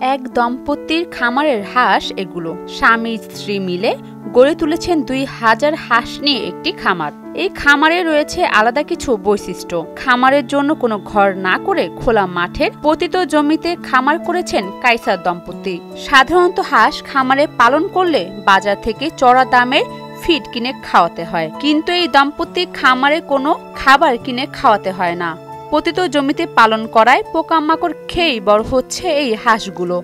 এক দম্পতির খামারের হাঁস এগুলো। স্বামী স্ত্রী মিলে গড়ে তুলেছেন ২,০০০ হাঁস নিয়ে একটি খামার। এই খামারে রয়েছে আলাদা কিছু বৈশিষ্ট্য। খামারের জন্য কোনো ঘর না করে খোলা মাঠের পতিত জমিতে খামার করেছেন কায়সার দম্পতি। সাধারণত হাঁস খামারে পালন করলে বাজার থেকে চড়া দামের ফিড কিনে খাওয়াতে হয়, কিন্তু এই দম্পতি খামারে কোনো খাবার কিনে খাওয়াতে হয় না। পতিত জমিতে পালন করায় পোকামাকড় খেয়েই বড় হচ্ছে এই হাঁসগুলো।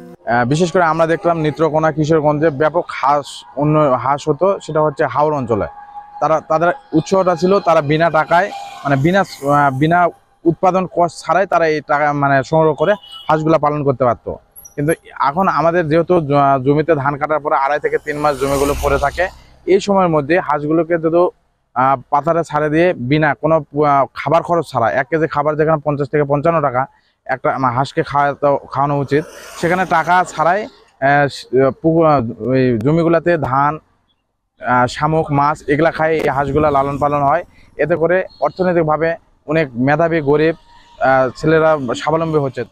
বিশেষ করে আমরা দেখলাম নেত্রকোনা কিশোরগঞ্জে ব্যাপক হাঁস হতো, সেটা হচ্ছে হাওড় অঞ্চলে। তাদের উৎসটা ছিল তারা বিনা টাকায় মানে বিনা উৎপাদন কষ্ট ছাড়াই তারা এই টাকা মানে সংগ্রহ করে হাঁসগুলা পালন করতে পারতো। কিন্তু এখন আমাদের যেহেতু জমিতে ধান কাটার পরে ২.৫ থেকে ৩ মাস জমিগুলো পড়ে থাকে, এই সময়ের মধ্যে হাঁসগুলোকে যদি পাথারে ছাড়ে দিয়ে বিনা কোনো খাবার খরচ ছাড়া ১ কেজি খাবার যেখানে ৫০ থেকে ৫৫ টাকা একটা হাঁসকে খাওয়ানো উচিত, সেখানে টাকা ছাড়াই ওই জমিগুলোতে ধান, শামুক, মাছ এগুলা খায় এই হাঁসগুলা লালন পালন হয়। এতে করে অর্থনৈতিকভাবে অনেক মেধাবী গরিব ছেলেরা স্বাবলম্বী হচ্ছে।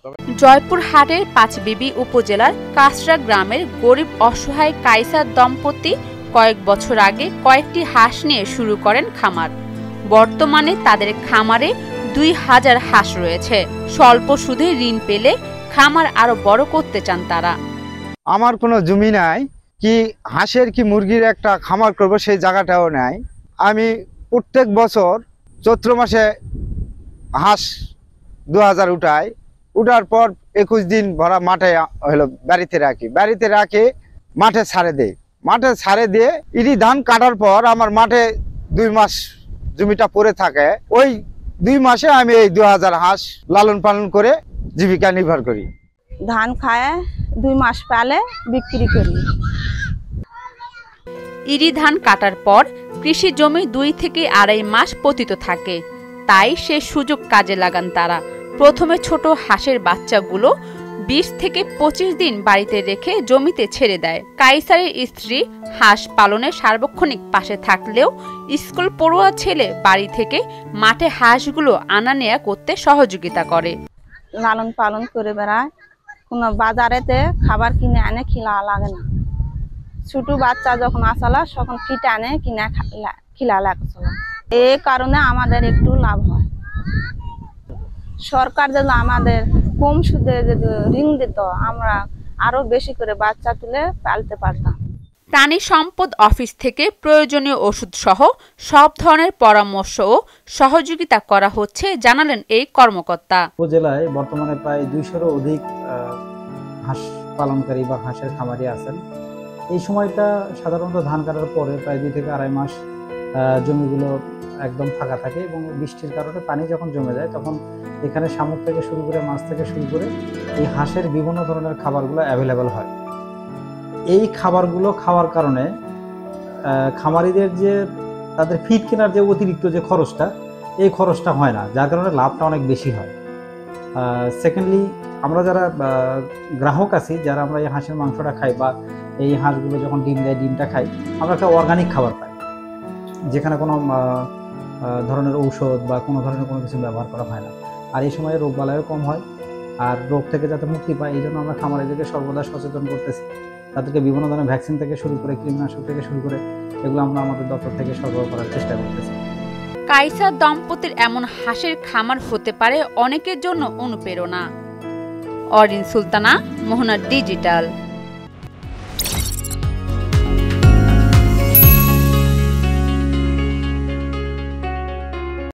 জয়পুরহাটের পাঁচবিবি উপজেলার কাসরা গ্রামের গরিব অসহায় কায়সার দম্পতি কয়েক বছর আগে কয়েকটি হাঁস নিয়ে শুরু করেন খামার। বর্তমানে তাদের খামারে ২,০০০ হাঁস রয়েছে। স্বল্প সুদে ঋণ পেলে খামার আরো বড় করতে চান তারা। আমার কোনো জমি নাই, কি হাঁসের কি মুরগির একটা খামার করব সেই জায়গাটাও নাই। আমি প্রত্যেক বছর চৈত্র মাসে হাঁস ২,০০০ উঠার পর ২১ দিন ভরা মাঠে বাড়িতে রাখি মাঠে ছাড়ে দিয়ে ইরি ধান কাটার পর আমার মাঠে ২ মাস জমিটা পড়ে থাকে। ওই ২ মাসে আমি এই ২,০০০ হাঁস লালন পালন করে জীবিকা নির্ভর করি। ধান খায় ২ মাস পালে বিক্রি করি। ইরি ধান কাটার পর কৃষি জমি ২ থেকে ২.৫ মাস পতিত থাকে, তাই সে সুযোগ কাজে লাগান তারা। প্রথমে ছোট হাঁসের বাচ্চাগুলো ২০ থেকে ২৫ দিন বাড়িতে রেখে জমিতে ছেড়ে দেয়। কায়সারের স্ত্রী হাঁস পালনে সার্বক্ষণিক পাশে থাকলেও স্কুল পড়ুয়া ছেলে বাড়ি থেকে মাঠে হাঁসগুলো আনা নেয়া করতে সহযোগিতা করে। লালন পালন করে বেড়ায়, কোনো বাজারেতে খাবার কিনে আনে খিলা লাগে না। ছোট বাচ্চা যখন আসালা তখন ফিট আনে কিনে খিলা লাগছিল। এই কারণে আমাদের একটু লাভ হয়। সরকার যদি আমাদের কম সুদে যদি ঋণ দিত, আমরা আরো বেশি করে বাচ্চা তুলে পালতে পারতাম। প্রাণী সম্পদ অফিস থেকে প্রয়োজনীয় ওষুধ সহ সব ধরনের পরামর্শ ও সহযোগিতা করা হচ্ছে জানালেন এই কর্মকর্তা। উপজেলায় বর্তমানে প্রায় ২০০-এরও অধিক হাঁস পালনকারী বা হাঁসের খামারি আছেন। এই সময়টা সাধারণত ধান কাটার পরে প্রায় ২ থেকে ২.৫ মাস জমিগুলো একদম ফাঁকা থাকে এবং বৃষ্টির কারণে পানি যখন জমে যায় তখন এখানে শামুক থেকে শুরু করে মাছ থেকে শুরু করে এই হাঁসের বিভিন্ন ধরনের খাবারগুলো অ্যাভেলেবেল হয়। এই খাবারগুলো খাওয়ার কারণে খামারিদের যে তাদের ফিড কেনার যে অতিরিক্ত যে খরচটা, এই খরচটা হয় না, যার কারণে লাভটা অনেক বেশি হয়। সেকেন্ডলি আমরা যারা গ্রাহক আছি, যারা আমরা এই হাঁসের মাংসটা খাই বা এই হাঁসগুলো যখন ডিম দেয় ডিমটা খাই, আমরা একটা অর্গানিক খাবার পাই, যেখানে কোনো ধরনের ঔষধ বা কোনো ধরনের কোনো কিছু ব্যবহার করা হয় না। আর এই সময় রোগবালাইও কম হয়, আর রোগ থেকে যাতে মুক্তি পায় এই জন্য আমরা খামারিদেরকে সর্বদা সচেতন করতেছি। তাদেরকে বিভিন্ন ধরনের ভ্যাকসিন থেকে শুরু করে কীটনাশক থেকে শুরু করে এগুলো আমরা আমাদের দপ্তর থেকে সরবরাহ করার চেষ্টা করতেছি। কায়সার দম্পতির এমন হাঁসের খামার হতে পারে অনেকের জন্য অনুপ্রেরণা। অরিন সুলতানা, মোহনা ডিজিটাল।